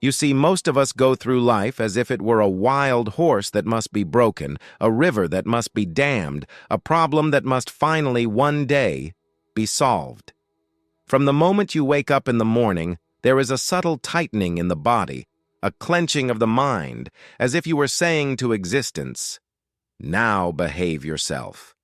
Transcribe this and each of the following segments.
You see, most of us go through life as if it were a wild horse that must be broken, a river that must be dammed, a problem that must finally one day be solved. From the moment you wake up in the morning, there is a subtle tightening in the body, a clenching of the mind, as if you were saying to existence, "Now behave yourself.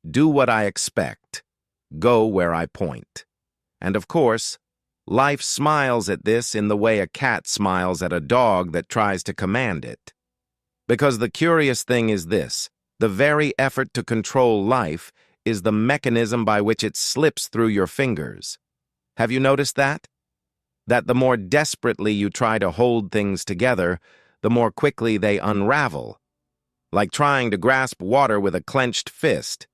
Do what I expect. Go where I point." And of course, life smiles at this in the way a cat smiles at a dog that tries to command it. Because the curious thing is this: the very effort to control life is the mechanism by which it slips through your fingers. Have you noticed that? That the more desperately you try to hold things together, the more quickly they unravel. Like trying to grasp water with a clenched fist.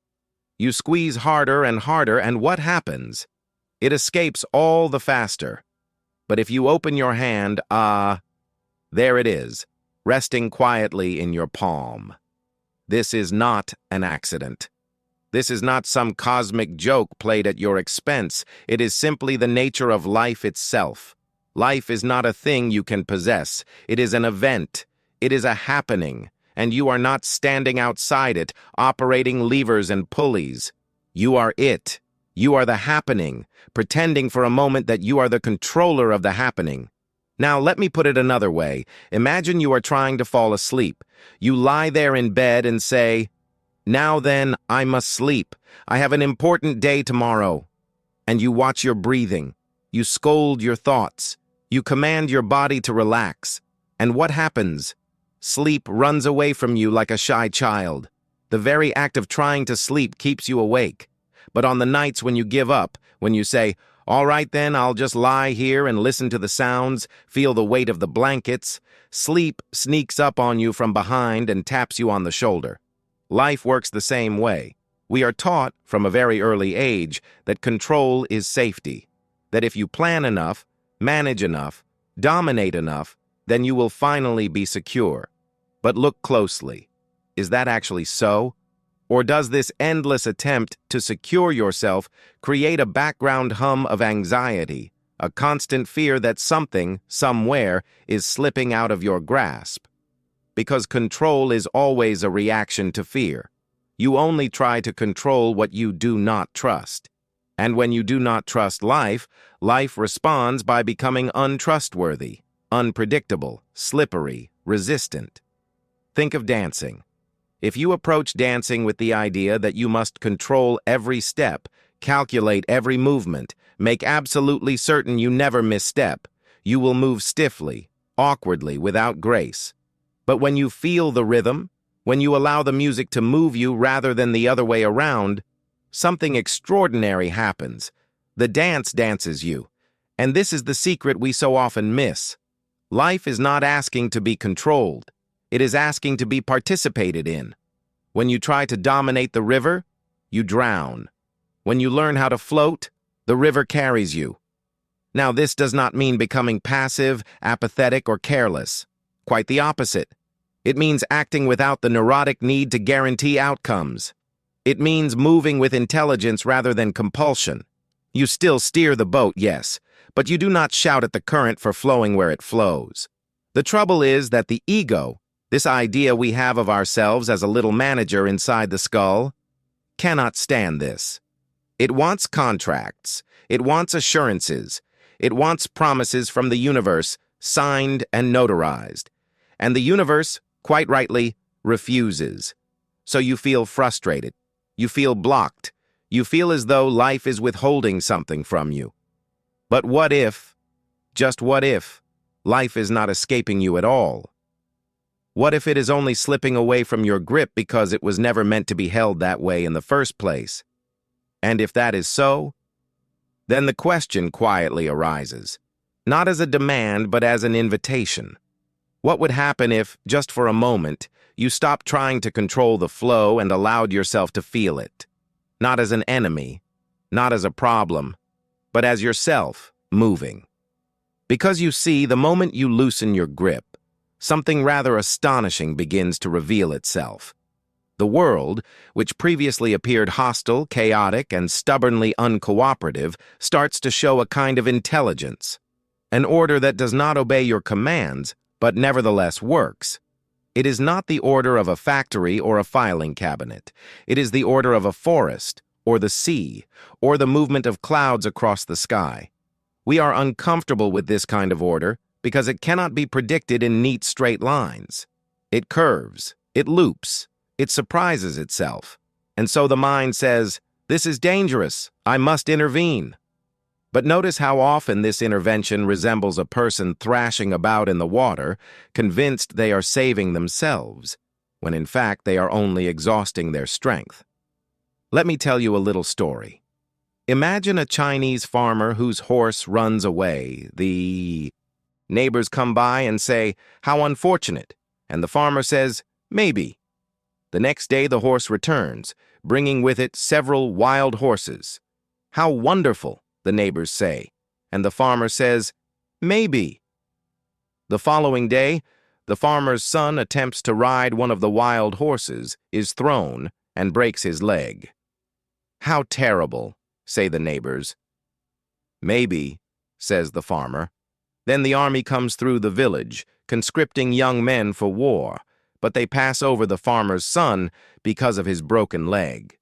You squeeze harder and harder, and what happens? It escapes all the faster. But if you open your hand, there it is, resting quietly in your palm. This is not an accident. This is not some cosmic joke played at your expense. It is simply the nature of life itself. Life is not a thing you can possess. It is an event. It is a happening. And you are not standing outside it, operating levers and pulleys. You are it. You are the happening, pretending for a moment that you are the controller of the happening. Now, let me put it another way. Imagine you are trying to fall asleep. You lie there in bed and say, "Now then, I must sleep. I have an important day tomorrow." And you watch your breathing. You scold your thoughts. You command your body to relax. And what happens? Sleep runs away from you like a shy child. The very act of trying to sleep keeps you awake. But on the nights when you give up, when you say, "All right then, I'll just lie here and listen to the sounds, feel the weight of the blankets," sleep sneaks up on you from behind and taps you on the shoulder. Life works the same way. We are taught from a very early age that control is safety, that if you plan enough, manage enough, dominate enough, then you will finally be secure. But look closely. Is that actually so? Or does this endless attempt to secure yourself create a background hum of anxiety, a constant fear that something, somewhere, is slipping out of your grasp? Because control is always a reaction to fear. You only try to control what you do not trust. And when you do not trust life, life responds by becoming untrustworthy, unpredictable, slippery, resistant. Think of dancing. If you approach dancing with the idea that you must control every step, calculate every movement, make absolutely certain you never misstep, you will move stiffly, awkwardly, without grace. But when you feel the rhythm, when you allow the music to move you rather than the other way around, something extraordinary happens. The dance dances you. And this is the secret we so often miss. Life is not asking to be controlled. It is asking to be participated in. When you try to dominate the river, you drown. When you learn how to float, the river carries you. Now, this does not mean becoming passive, apathetic, or careless. Quite the opposite. It means acting without the neurotic need to guarantee outcomes. It means moving with intelligence rather than compulsion. You still steer the boat, yes, but you do not shout at the current for flowing where it flows. The trouble is that the ego, this idea we have of ourselves as a little manager inside the skull, cannot stand this. It wants contracts. It wants assurances. It wants promises from the universe, signed and notarized. And the universe, quite rightly, refuses. So you feel frustrated. You feel blocked. You feel as though life is withholding something from you. But what if, just what if, life is not escaping you at all? What if it is only slipping away from your grip because it was never meant to be held that way in the first place? And if that is so, then the question quietly arises, not as a demand but as an invitation. What would happen if, just for a moment, you stopped trying to control the flow and allowed yourself to feel it? Not as an enemy, not as a problem, but as yourself, moving. Because you see, the moment you loosen your grip, something rather astonishing begins to reveal itself. The world, which previously appeared hostile, chaotic, and stubbornly uncooperative, starts to show a kind of intelligence. an order that does not obey your commands, but nevertheless works. It is not the order of a factory or a filing cabinet. It is the order of a forest, or the sea, or the movement of clouds across the sky. We are uncomfortable with this kind of order because it cannot be predicted in neat straight lines. It curves, it loops, it surprises itself. And so the mind says, "This is dangerous, I must intervene." But notice how often this intervention resembles a person thrashing about in the water, convinced they are saving themselves, when in fact they are only exhausting their strength. Let me tell you a little story. Imagine a Chinese farmer whose horse runs away. The neighbors come by and say, "How unfortunate," and the farmer says, "Maybe." The next day the horse returns, bringing with it several wild horses. "How wonderful," the neighbors say, and the farmer says, "Maybe." The following day, the farmer's son attempts to ride one of the wild horses, is thrown, and breaks his leg. "How terrible," say the neighbors. "Maybe," says the farmer. Then the army comes through the village, conscripting young men for war, but they pass over the farmer's son because of his broken leg.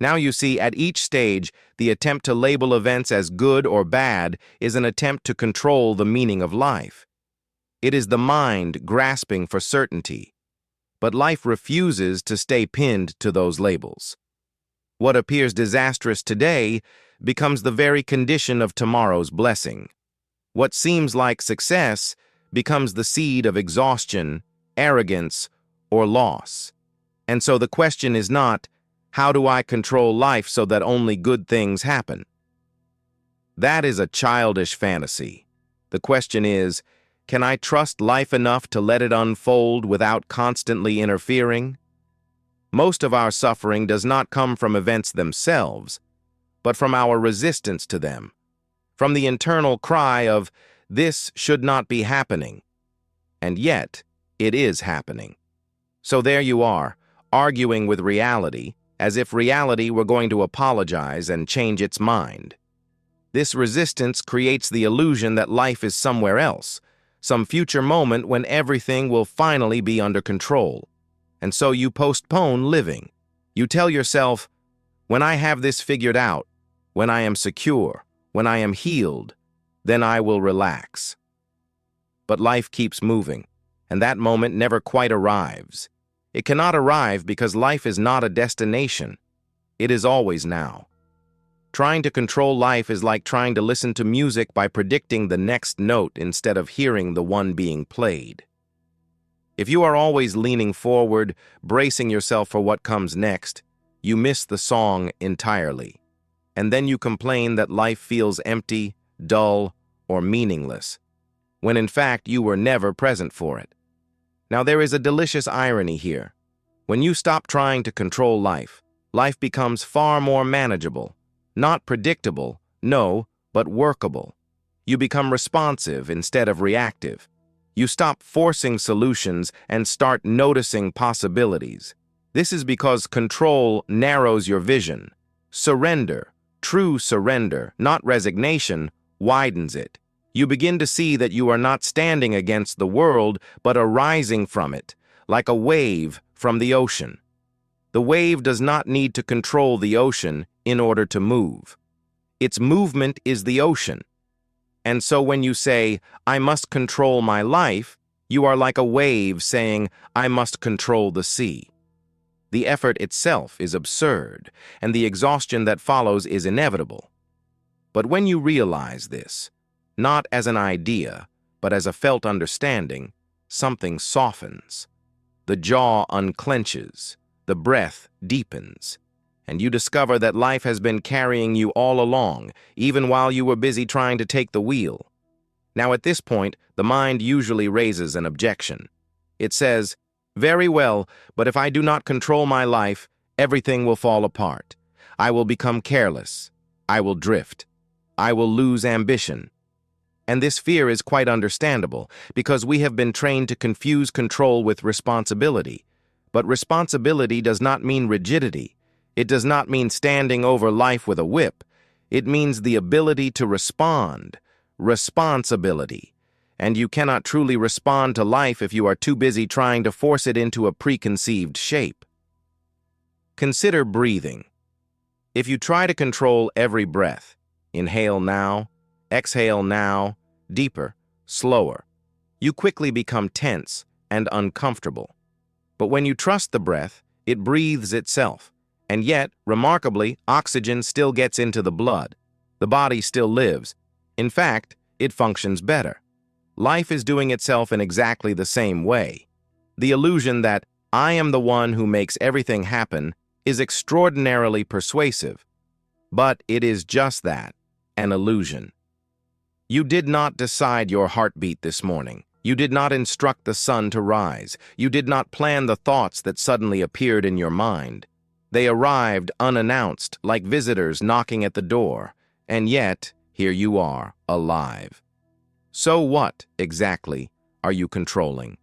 Now you see, at each stage, the attempt to label events as good or bad is an attempt to control the meaning of life. It is the mind grasping for certainty, but life refuses to stay pinned to those labels. What appears disastrous today becomes the very condition of tomorrow's blessing. What seems like success becomes the seed of exhaustion, arrogance, or loss. And so the question is not, how do I control life so that only good things happen? That is a childish fantasy. The question is, can I trust life enough to let it unfold without constantly interfering? Most of our suffering does not come from events themselves, but from our resistance to them, from the internal cry of, "This should not be happening," and yet it is happening. So there you are, arguing with reality, as if reality were going to apologize and change its mind. This resistance creates the illusion that life is somewhere else, some future moment when everything will finally be under control. And so you postpone living. You tell yourself, "When I have this figured out, when I am secure, when I am healed, then I will relax." But life keeps moving, and that moment never quite arrives. It cannot arrive because life is not a destination. It is always now. Trying to control life is like trying to listen to music by predicting the next note instead of hearing the one being played. If you are always leaning forward, bracing yourself for what comes next, you miss the song entirely. And then you complain that life feels empty, dull, or meaningless, when in fact you were never present for it. Now there is a delicious irony here. When you stop trying to control life, life becomes far more manageable, not predictable, no, but workable. You become responsive instead of reactive. You stop forcing solutions and start noticing possibilities. This is because control narrows your vision. Surrender, true surrender, not resignation, widens it. You begin to see that you are not standing against the world, but arising from it, like a wave from the ocean. The wave does not need to control the ocean in order to move. Its movement is the ocean. And so when you say, "I must control my life," you are like a wave saying, "I must control the sea." The effort itself is absurd, and the exhaustion that follows is inevitable. But when you realize this, not as an idea, but as a felt understanding, something softens. The jaw unclenches, the breath deepens, and you discover that life has been carrying you all along, even while you were busy trying to take the wheel. Now at this point, the mind usually raises an objection. It says, "Very well, but if I do not control my life, everything will fall apart. I will become careless. I will drift. I will lose ambition." And this fear is quite understandable, because we have been trained to confuse control with responsibility. But responsibility does not mean rigidity. It does not mean standing over life with a whip. It means the ability to respond, responsibility. And you cannot truly respond to life if you are too busy trying to force it into a preconceived shape. Consider breathing. If you try to control every breath, inhale now, exhale now, deeper, slower, you quickly become tense and uncomfortable. But when you trust the breath, it breathes itself. And yet, remarkably, oxygen still gets into the blood. The body still lives. In fact, it functions better. Life is doing itself in exactly the same way. The illusion that I am the one who makes everything happen is extraordinarily persuasive. But it is just that, an illusion. You did not decide your heartbeat this morning. You did not instruct the sun to rise. You did not plan the thoughts that suddenly appeared in your mind. They arrived unannounced, like visitors knocking at the door. And yet, here you are, alive. So what, exactly, are you controlling?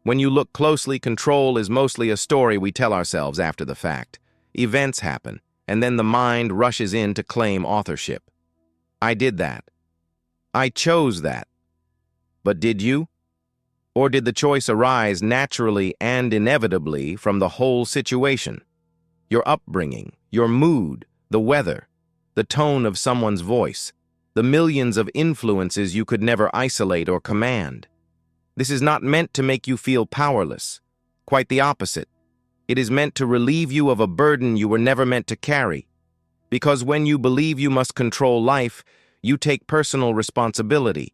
When you look closely, control is mostly a story we tell ourselves after the fact. Events happen, and then the mind rushes in to claim authorship. I did that. I chose that. But did you? Or did the choice arise naturally and inevitably from the whole situation? Your upbringing, your mood, the weather, the tone of someone's voice, the millions of influences you could never isolate or command. This is not meant to make you feel powerless. Quite the opposite. It is meant to relieve you of a burden you were never meant to carry. Because when you believe you must control life, you take personal responsibility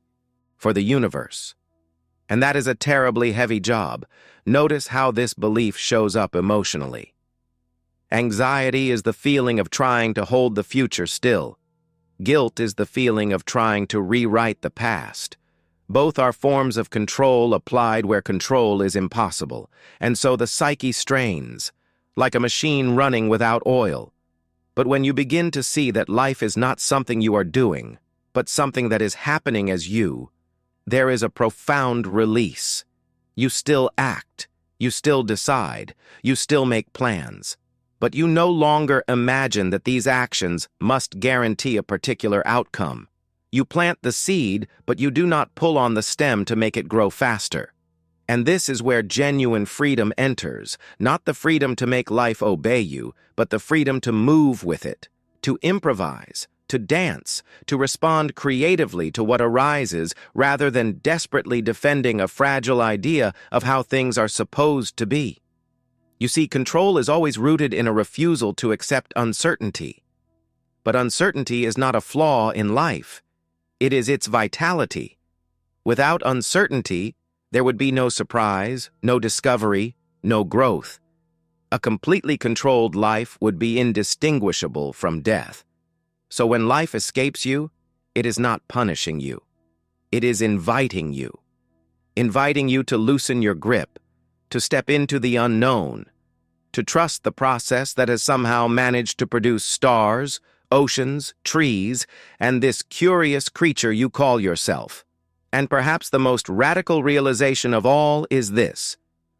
for the universe. And that is a terribly heavy job. Notice how this belief shows up emotionally. Anxiety is the feeling of trying to hold the future still. Guilt is the feeling of trying to rewrite the past. Both are forms of control applied where control is impossible, and so the psyche strains, like a machine running without oil. But when you begin to see that life is not something you are doing, but something that is happening as you, there is a profound release. You still act, you still decide, you still make plans. But you no longer imagine that these actions must guarantee a particular outcome. You plant the seed, but you do not pull on the stem to make it grow faster. And this is where genuine freedom enters, not the freedom to make life obey you, but the freedom to move with it, to improvise, to dance, to respond creatively to what arises rather than desperately defending a fragile idea of how things are supposed to be. You see, control is always rooted in a refusal to accept uncertainty. But uncertainty is not a flaw in life. It is its vitality. Without uncertainty, there would be no surprise, no discovery, no growth. A completely controlled life would be indistinguishable from death. So when life escapes you, it is not punishing you. It is inviting you to loosen your grip, to step into the unknown, to trust the process that has somehow managed to produce stars, oceans, trees, and this curious creature you call yourself. And perhaps the most radical realization of all is this: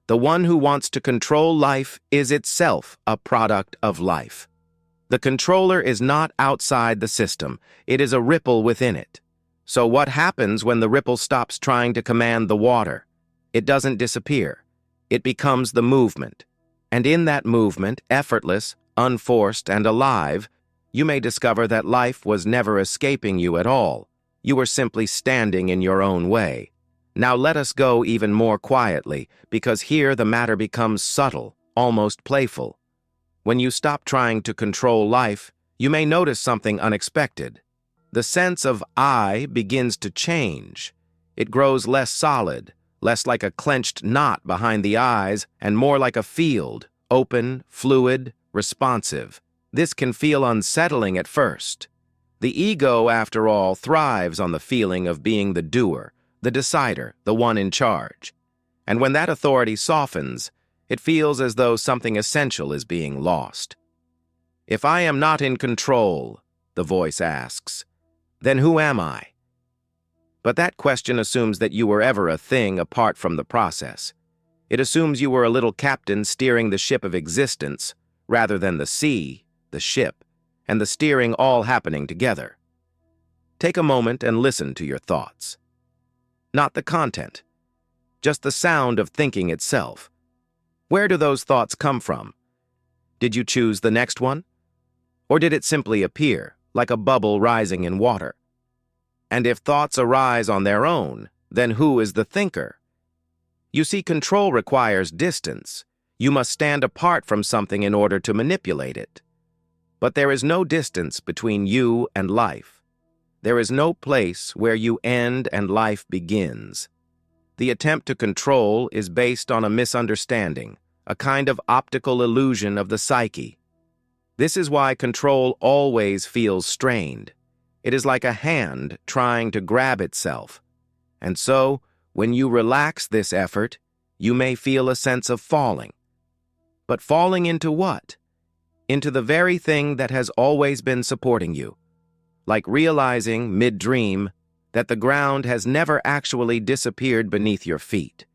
the one who wants to control life is itself a product of life. The controller is not outside the system, it is a ripple within it. So what happens when the ripple stops trying to command the water? It doesn't disappear. It becomes the movement. And in that movement, effortless, unforced, and alive, you may discover that life was never escaping you at all. You were simply standing in your own way. Now let us go even more quietly, because here the matter becomes subtle, almost playful. When you stop trying to control life, you may notice something unexpected. The sense of I begins to change. It grows less solid, less like a clenched knot behind the eyes, and more like a field, open, fluid, responsive. This can feel unsettling at first. The ego, after all, thrives on the feeling of being the doer, the decider, the one in charge. And when that authority softens, it feels as though something essential is being lost. If I am not in control, the voice asks, then who am I? But that question assumes that you were ever a thing apart from the process. It assumes you were a little captain steering the ship of existence, rather than the sea, the ship, and the steering all happening together. Take a moment and listen to your thoughts. Not the content, just the sound of thinking itself. Where do those thoughts come from? Did you choose the next one? Or did it simply appear, like a bubble rising in water? And if thoughts arise on their own, then who is the thinker? You see, control requires distance. You must stand apart from something in order to manipulate it. But there is no distance between you and life. There is no place where you end and life begins. The attempt to control is based on a misunderstanding, a kind of optical illusion of the psyche. This is why control always feels strained. It is like a hand trying to grab itself. And so, when you relax this effort, you may feel a sense of falling. But falling into what? Into the very thing that has always been supporting you. Like realizing, mid-dream, that the ground has never actually disappeared beneath your feet.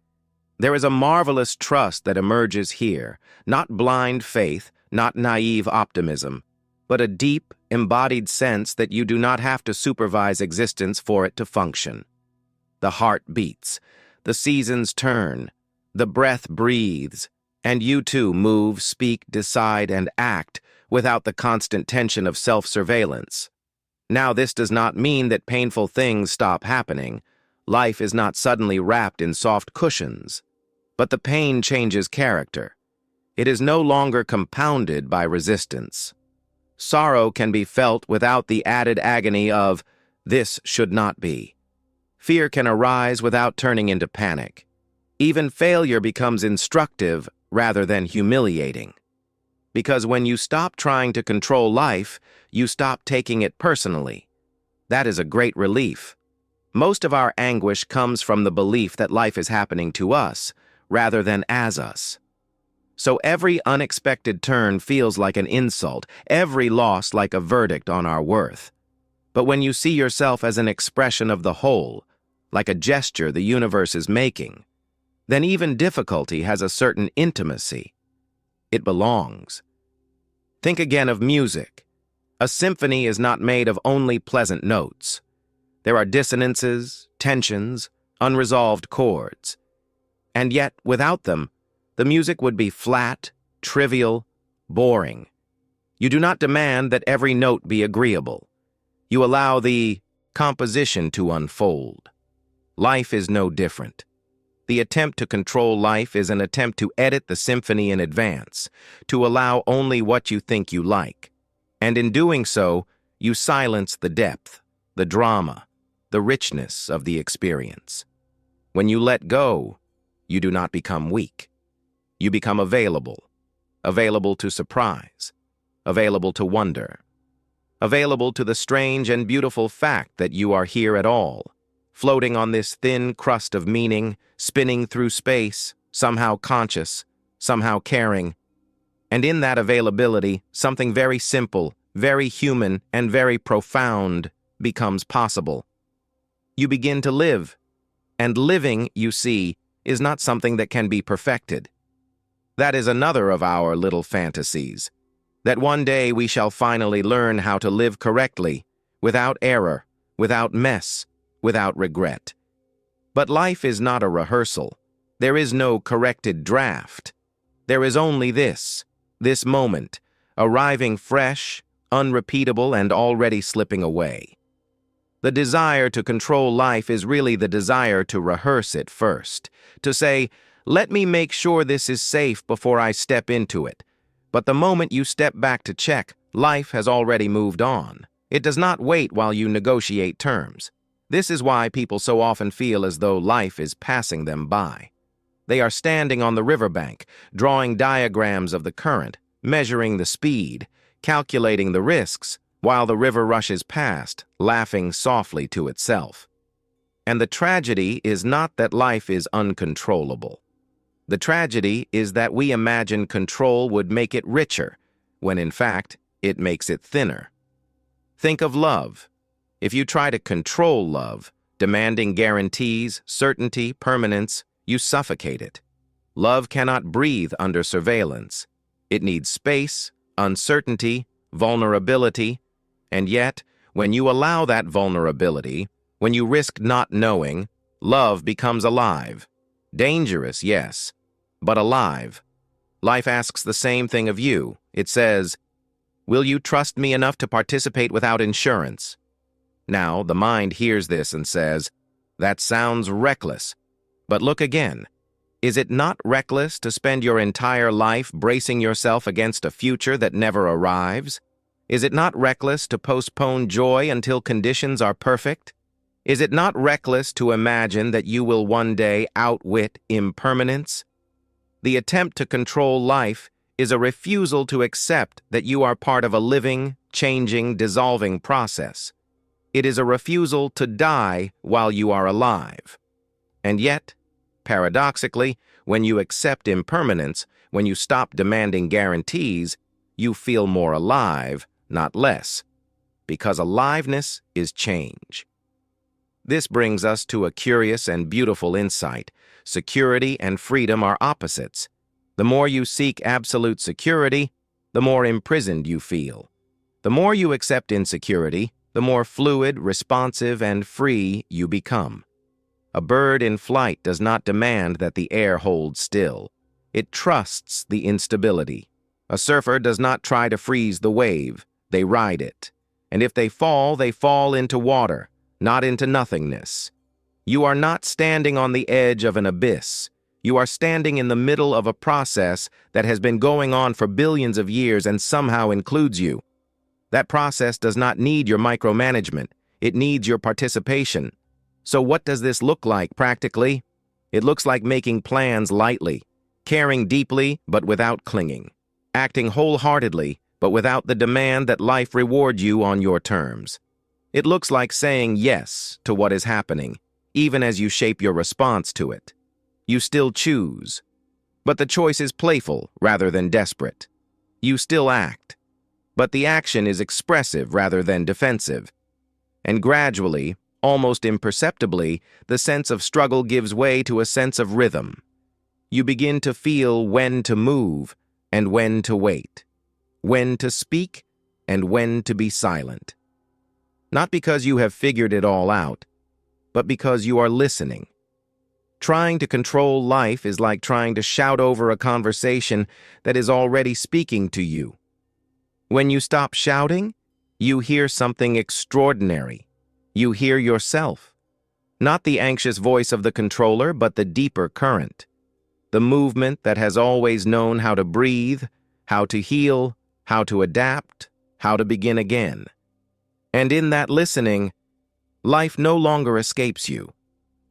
There is a marvelous trust that emerges here, not blind faith, not naive optimism, but a deep, embodied sense that you do not have to supervise existence for it to function. The heart beats, the seasons turn, the breath breathes, and you too move, speak, decide, and act without the constant tension of self-surveillance. Now, this does not mean that painful things stop happening. Life is not suddenly wrapped in soft cushions. But the pain changes character. It is no longer compounded by resistance. Sorrow can be felt without the added agony of, "This should not be." Fear can arise without turning into panic. Even failure becomes instructive rather than humiliating. Because when you stop trying to control life, you stop taking it personally. That is a great relief. Most of our anguish comes from the belief that life is happening to us, rather than as us. So every unexpected turn feels like an insult, every loss like a verdict on our worth. But when you see yourself as an expression of the whole, like a gesture the universe is making, then even difficulty has a certain intimacy. It belongs. Think again of music. A symphony is not made of only pleasant notes. There are dissonances, tensions, unresolved chords. And yet, without them, the music would be flat, trivial, boring. You do not demand that every note be agreeable. You allow the composition to unfold. Life is no different. The attempt to control life is an attempt to edit the symphony in advance, to allow only what you think you like. And in doing so, you silence the depth, the drama, the richness of the experience. When you let go, you do not become weak. You become available to surprise, available to wonder, available to the strange and beautiful fact that you are here at all, floating on this thin crust of meaning, spinning through space, somehow conscious, somehow caring. And in that availability, something very simple, very human, and very profound becomes possible. You begin to live, and living, you see, is not something that can be perfected. That is another of our little fantasies, that one day we shall finally learn how to live correctly, without error, without mess, without regret. But life is not a rehearsal. There is no corrected draft. There is only this moment, arriving fresh, unrepeatable, and already slipping away. The desire to control life is really the desire to rehearse it first, to say, "Let me make sure this is safe before I step into it." But the moment you step back to check, life has already moved on. It does not wait while you negotiate terms. This is why people so often feel as though life is passing them by. They are standing on the riverbank, drawing diagrams of the current, measuring the speed, calculating the risks, while the river rushes past, laughing softly to itself. And the tragedy is not that life is uncontrollable. The tragedy is that we imagine control would make it richer, when in fact, it makes it thinner. Think of love. If you try to control love, demanding guarantees, certainty, permanence, you suffocate it. Love cannot breathe under surveillance. It needs space, uncertainty, vulnerability, and yet, When you allow that vulnerability, when you risk not knowing, love becomes alive. Dangerous, yes, but alive. Life asks the same thing of you. It says, will you trust me enough to participate without insurance? Now, the mind hears this and says, that sounds reckless. But look again. Is it not reckless to spend your entire life bracing yourself against a future that never arrives? Is it not reckless to postpone joy until conditions are perfect? Is it not reckless to imagine that you will one day outwit impermanence? The attempt to control life is a refusal to accept that you are part of a living, changing, dissolving process. It is a refusal to die while you are alive. And yet, paradoxically, when you accept impermanence, when you stop demanding guarantees, you feel more alive, not less, because aliveness is change. This brings us to a curious and beautiful insight. Security and freedom are opposites. The more you seek absolute security, the more imprisoned you feel. The more you accept insecurity, the more fluid, responsive, and free you become. A bird in flight does not demand that the air hold still. It trusts the instability. A surfer does not try to freeze the wave. They ride it. And if they fall into water, not into nothingness. You are not standing on the edge of an abyss. You are standing in the middle of a process that has been going on for billions of years and somehow includes you. That process does not need your micromanagement. It needs your participation. So what does this look like practically? It looks like making plans lightly, caring deeply but without clinging, acting wholeheartedly but without the demand that life reward you on your terms. It looks like saying yes to what is happening, even as you shape your response to it. You still choose, but the choice is playful rather than desperate. You still act, but the action is expressive rather than defensive. And gradually, almost imperceptibly, the sense of struggle gives way to a sense of rhythm. You begin to feel when to move and when to wait, when to speak and when to be silent. Not because you have figured it all out, but because you are listening. Trying to control life is like trying to shout over a conversation that is already speaking to you. When you stop shouting, you hear something extraordinary. You hear yourself. Not the anxious voice of the controller, but the deeper current. The movement that has always known how to breathe, how to heal, how to adapt, how to begin again. And in that listening, life no longer escapes you.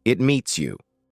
It meets you.